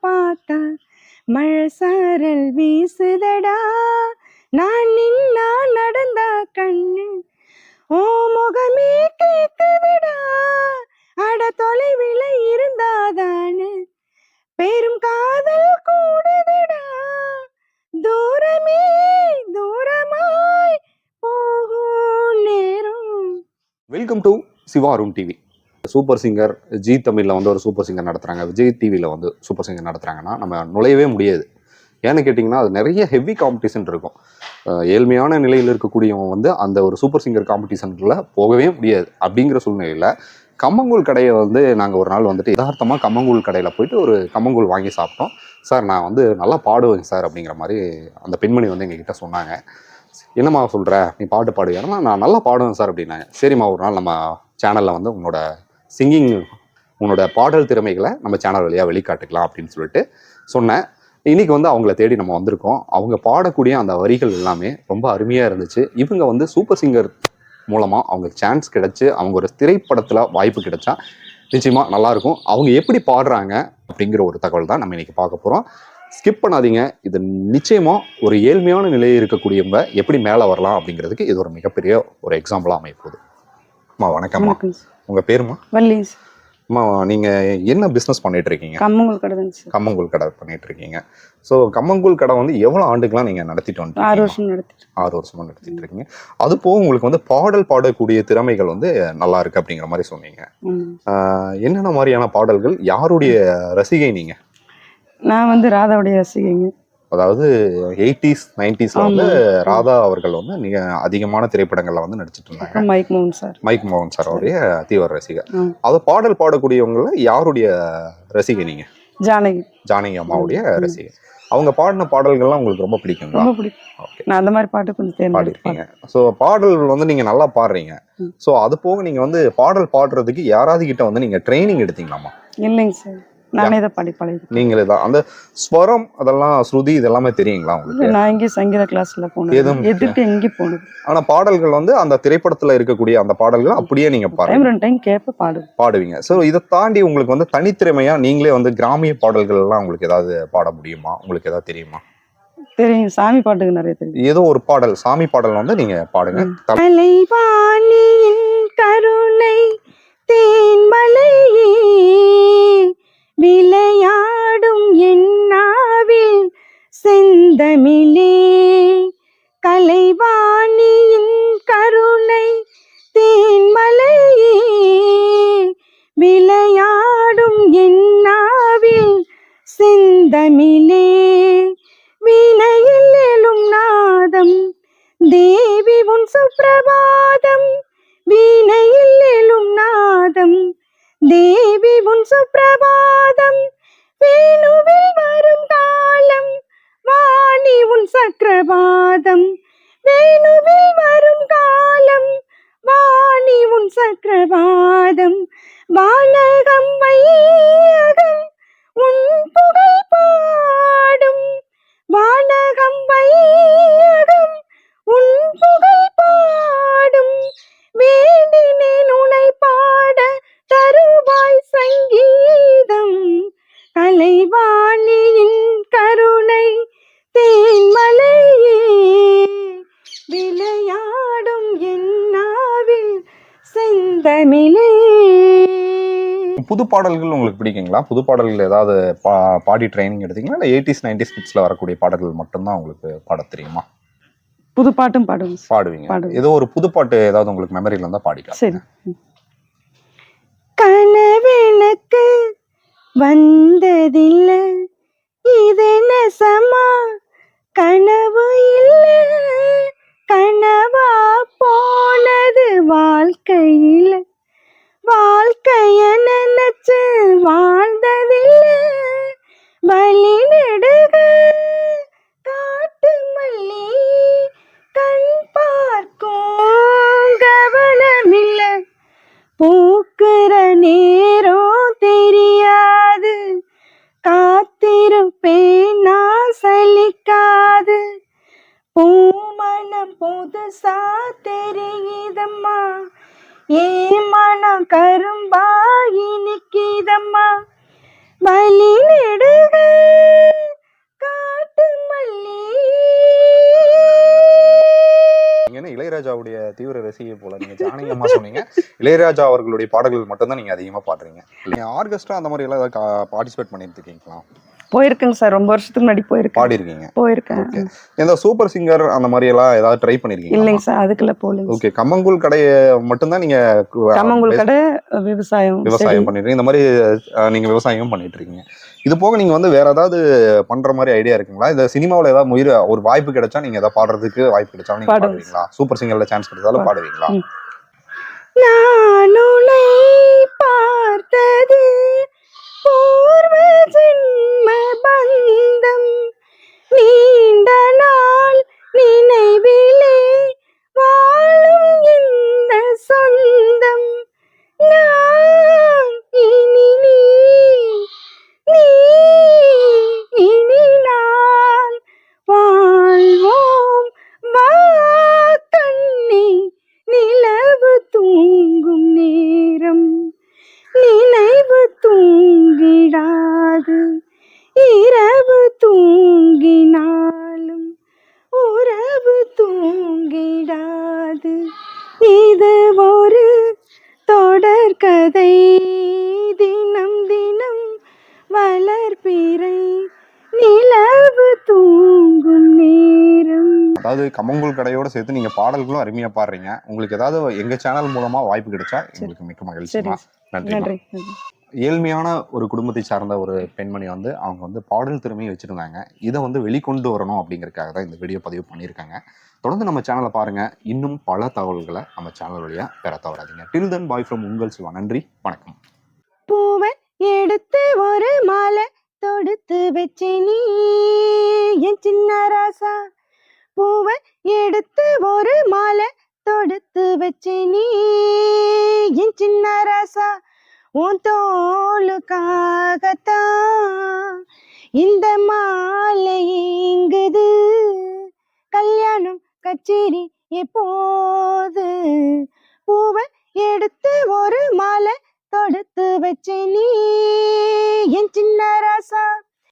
பார்த்தா மழை சாரல் வீசுதடா, நான் நின்னா நடந்தா கண்ணு ஓ முகமே கேக்குதடா, அட தொலைவில இருந்தாதானு பெரும் காதல் கூடுதடா, தூரமே தூரமாய் போகும் நேரம். Welcome to Siva Arun TV. Super singer ஜி தமிழில் வந்து ஒரு சூப்பர் சிங்கர் நடத்துகிறாங்க, விஜய் டிவியில் வந்து சூப்பர் சிங்கர் நடத்துகிறாங்கன்னா நம்ம நுழையவே முடியாது. ஏன்னு கேட்டிங்கன்னா அது நிறைய ஹெவி காம்படிஷன் இருக்கும். ஏழ்மையான நிலையில் இருக்கக்கூடியவங்க வந்து அந்த ஒரு சூப்பர் சிங்கர் காம்படிஷனில் போகவே முடியாது. அப்படிங்கிற சூழ்நிலையில் கம்மங்கூழ் கடையை வந்து நாங்கள் ஒரு நாள் வந்துட்டு யதார்த்தமாக கம்மங்கூழ் கடையில் போயிட்டு ஒரு கம்மங்கூழ் வாங்கி சாப்பிட்டோம். சார் நான் வந்து நல்லா பாடுவேங்க சார் அப்படிங்கிற மாதிரி அந்த பெண்மணி வந்து எங்ககிட்ட சொன்னாங்க. என்னம்மா சொல்கிற, நீ பாட்டு பாடுவேன்னா நான் நல்லா பாடுவேன் சார் அப்படின்னாங்க. சரிம்மா, ஒரு நாள் நம்ம சேனலில் வந்து உன்னோட சிங்கிங், உன்னோட பாடல் திறமைகளை நம்ம சேனல் வழியாக வெளிக்காட்டுக்கலாம் அப்படின்னு சொல்லிட்டு சொன்னேன். இன்றைக்கி வந்து அவங்கள தேடி நம்ம வந்திருக்கோம். அவங்க பாடக்கூடிய அந்த வரிகள் எல்லாமே ரொம்ப அருமையாக இருந்துச்சு. இவங்க வந்து சூப்பர் சிங்கர் மூலமாக அவங்களுக்கு சான்ஸ் கிடச்சி அவங்க ஒரு திரைப்படத்தில் வாய்ப்பு கிடைச்சா நிச்சயமாக நல்லாயிருக்கும். அவங்க எப்படி பாடுறாங்க அப்படிங்கிற ஒரு தகவல் தான் நம்ம இன்றைக்கி பார்க்க போகிறோம். ஸ்கிப் பண்ணாதீங்க. இது நிச்சயமாக ஒரு ஏழ்மையான நிலையில் இருக்கக்கூடியவங்க எப்படி மேலே வரலாம் அப்படிங்கிறதுக்கு இது ஒரு மிகப்பெரிய ஒரு எக்ஸாம்பிளாக அமைப்போகுது. அம்மா வணக்கம்மா. உங்கள் பேருமா? வள்ளி. அம்மா, நீங்கள் என்ன பிஸ்னஸ் பண்ணிட்டு இருக்கீங்க? கம்மங்கூழ் கடை. கம்மங்கூழ் கடை பண்ணிட்டு இருக்கீங்க. ஸோ கம்மங்கூழ் கடை வந்து எவ்வளோ ஆண்டுகளாக நீங்கள் நடத்திட்டு வந்து? 6 வருஷம் நடத்திட்டு. 6 வருஷமா நடத்திட்டு இருக்கீங்க. அது போக உங்களுக்கு வந்து பாடல் பாடக்கூடிய திறமைகள் வந்து நல்லா இருக்கு அப்படிங்கிற மாதிரி சொன்னீங்க. என்னென்ன மாதிரியான பாடல்கள், யாருடைய ரசிகை நீங்க? நான் வந்து ராதாவுடைய ரசிகைங்க. அதாவது 80s 90s வந்து ராதா அவர்கள் வந்து நீங்க அதிகமான திரைப்படங்கள்ல வந்து நடிச்சிட்டு இருந்தாங்க. மைக் மோகன் சார் அவருடைய தீவிர ரசிகர். அது பாடல் பாடக்கூடியவங்கள யாருடைய ரசிகை நீங்க? ஜானகி அம்மாவுடைய ரசிகை. அவங்க பாடின பாடல்கள்லாம் உங்களுக்கு ரொம்ப பிடிக்குங்களா? ரொம்ப பிடிக்கும். நான் அந்த மாதிரி பாட்டு கொஞ்சம் பாடிருக்கீங்க. ஸோ பாடல் வந்து நீங்க நல்லா பாடுறீங்க. ஸோ அது போக நீங்க வந்து பாடல் பாடுறதுக்கு யாராவது கிட்ட வந்து நீங்க ட்ரைனிங் எடுத்தீங்களாமா? இல்லைங்க சார், நானே தான் பாடி பழகிட்டேன். நீங்களே தான் அந்த ஸ்வரம், அதெல்லாம் ஸ்ருதி, இதெல்லாமே தெரியுங்களா உங்களுக்கு? நான் இங்கே சங்கீத கிளாஸ்ல போனேன், எதுக்கு எங்கே போனது. ஆனா பாடல்கள் வந்து அந்த திரைப்படத்துல இருக்கக்கூடிய அந்த பாடல்கள் அப்படியே நீங்க பாடுவீங்க. ஸோ இதை தாண்டி உங்களுக்கு வந்து தனித்திறமையா நீங்களே வந்து கிராமிய பாடல்கள் எல்லாம் உங்களுக்கு ஏதாவது பாட முடியுமா? உங்களுக்கு ஏதாவது தெரியுமா? தெரியும், சாமி பாட்டுக்கு நிறைய தெரியும். ஏதோ ஒரு பாடல், சாமி பாடல் வந்து நீங்க பாடுங்க. கருணை தேன்மலையே விளையாடும் என்னாவில் செந்தமிழே, கலைவாணியின் கருணை தேன்மலையே விளையாடும் என்னாவில் செந்தமிழே, வீணையில் எழும் நாதம் தேவி உன் சுப்பிரபாதம், வீணையில் எழும் நாதம் தேவி உன் சுப்பிரபாதம், வேணுவில் வரும் காலம் வாணி உன் சக்கரபாதம், வேணுவில் வரும் காலம் வாணி உன் சக்கரபாதம், வானகம் வையகம் உன் புகழ் பாடும், வானகம் வையகம் உன் புகழ் பாடும், வேண்டினேன் உனை பாட தருவாய் சங்கீதம், கலைவாணியின் கருணை தேன்மலையே விளையாடும் என்னாவில் செந்தமிழே. புது பாடல்கள் உங்களுக்கு பிடிக்குங்களா? புது பாடல்கள் ஏதாவது பாடி ட்ரைனிங் எடுத்தீங்களா? இல்லை 80s 90s கிட்ஸ்ல வரக்கூடிய பாடல்கள் மட்டும்தான் உங்களுக்கு பாட தெரியுமா? புது பாட்டும் பாடுவீங்க. ஏதோ ஒரு புது பாட்டு ஏதாவது உங்களுக்கு மெமரியில இருந்தா பாடிக்கலாம். சரி. கனவெனக்கு வந்ததில்லை, இது நெசமா கனவு இல்லை, கனவா போனது வாழ்க்கையில், வாழ்க்கைய நினைச்சு வாழ்ந்ததில்லை, வழி நெடுக காட்டு மல்லி கண் பார்க்கும் கவனமில்லை, பூக்குற நேரம் தெரியாது, காத்திருப்பேன் நான் சலிக்காது, பூமணம் புதுசா தெரியுதம்மா, ஏன் மனம் கரும்பா இனிக்குதம்மா, வழி நெடுக தீவிர ரசிகை போல. நீங்க ஜானகி அம்மா சொன்னீங்க, இளையராஜா அவர்களுடைய பாடல்கள் மட்டும்தான் நீங்க அதிகமா பாடுறீங்க. நீங்க ஆர்கெஸ்ட்ரா அந்த மாதிரி எல்லாம் ஏதாவது பார்ட்டிசிபேட் பண்ணிட்டு இருக்கீங்களா? போயிருக்கேங்க சார், ரொம்ப வருஷத்துக்கு முன்னாடி போயிருக்கேன். பாடிருக்கீங்க. போயிருக்கேன். ஓகே. இந்த சூப்பர் சிங்கர் அந்த மாதிரி எல்லாம் ஏதாவது ட்ரை பண்ணிருக்கீங்களா? இல்லைங்க சார், அதுக்கெல்லாம் போகலைங்க. ஓகே. கம்மங்கூழ் கடைய மட்டும்தான் நீங்க கம்மங்கூழ் கடை, விவசாயம் பண்ணிட்டு இந்த மாதிரி நீங்க விவசாயம் பண்ணிட்டு இருக்கீங்க. இது போக நீங்க வந்து வேற ஏதாவது பண்ற மாதிரி ஐடியா இருக்குங்களா? இந்த சினிமாவில் ஏதாவது ஒரு வாய்ப்பு கிடைச்சா நீங்க ஏதாவது பாடுறதுக்கு வாய்ப்பு கிடைச்சா நீங்க பாடுவீங்களா? சூப்பர் சிங்கர்ல சான்ஸ் கிடைச்சாலும் பாடுவீங்களா? நான் உன்னை பார்த்தது பூர்வ ஜென்ம பந்தம், நீண்ட நாள் நினைவிலே வாழும் இந்த சொந்தம். நான் இனி நீ, நீ இனி நான், வாழ்வோம் வா கண்ணே, நிலவு தூங்கும் நேரம், நினைவு தூங்கிடாது, இரவு தூங்கினாலும் உறவு தூங்கிடாது. இது ஒரு தொடர்கதை, தினம் தினம் வளர்பிறை, நிலவு தூங்கும் நேரம். அதாவது கம்மங்கூழ் கடையோட சேர்த்து நீங்க பாடல்களும் அருமையா பாடுறீங்க. உங்களுக்கு ஏதாவது எங்க சேனல் மூலமா வாய்ப்பு கிடைச்சா எங்களுக்கு மிக்க மகிழ்ச்சி. நன்றி. ஏழ்மையான ஒரு குடும்பத்தை சார்ந்த ஒரு பெண்மணி வந்து அவங்க வந்து பாடல் திறமையை வச்சிருந்தாங்க. இதை வந்து வெளிக்கொண்டு வரணும் அப்படிங்கறதுக்காக தான் இந்த வீடியோ பதிவு பண்ணியிருக்காங்க. தொடர்ந்து நம்ம சேனலை பாருங்க. இன்னும் பல தகவல்களை நம்ம சேனல் வழியா பெற தவறாதீங்க. டில் தென் பாய் ஃப்ரம் உங்கள் சிவா. நன்றி, வணக்கம். பூவை எடுத்து ஒரு மாலை தொடுத்து வச்சே நீ என் சின்ன ராசா, பூவை எடுத்து ஒரு மாலை தொடுத்து வச்சே நீ என் சின்ன ராசா, உன் தோளுக்காகத்தான் இந்த மாலை இங்குது, கல்யாணம் கச்சேரி எப்போது, பூவை எடுத்து ஒரு மாலை தொடுத்து வச்சே நீ என் சின்ன ராசா.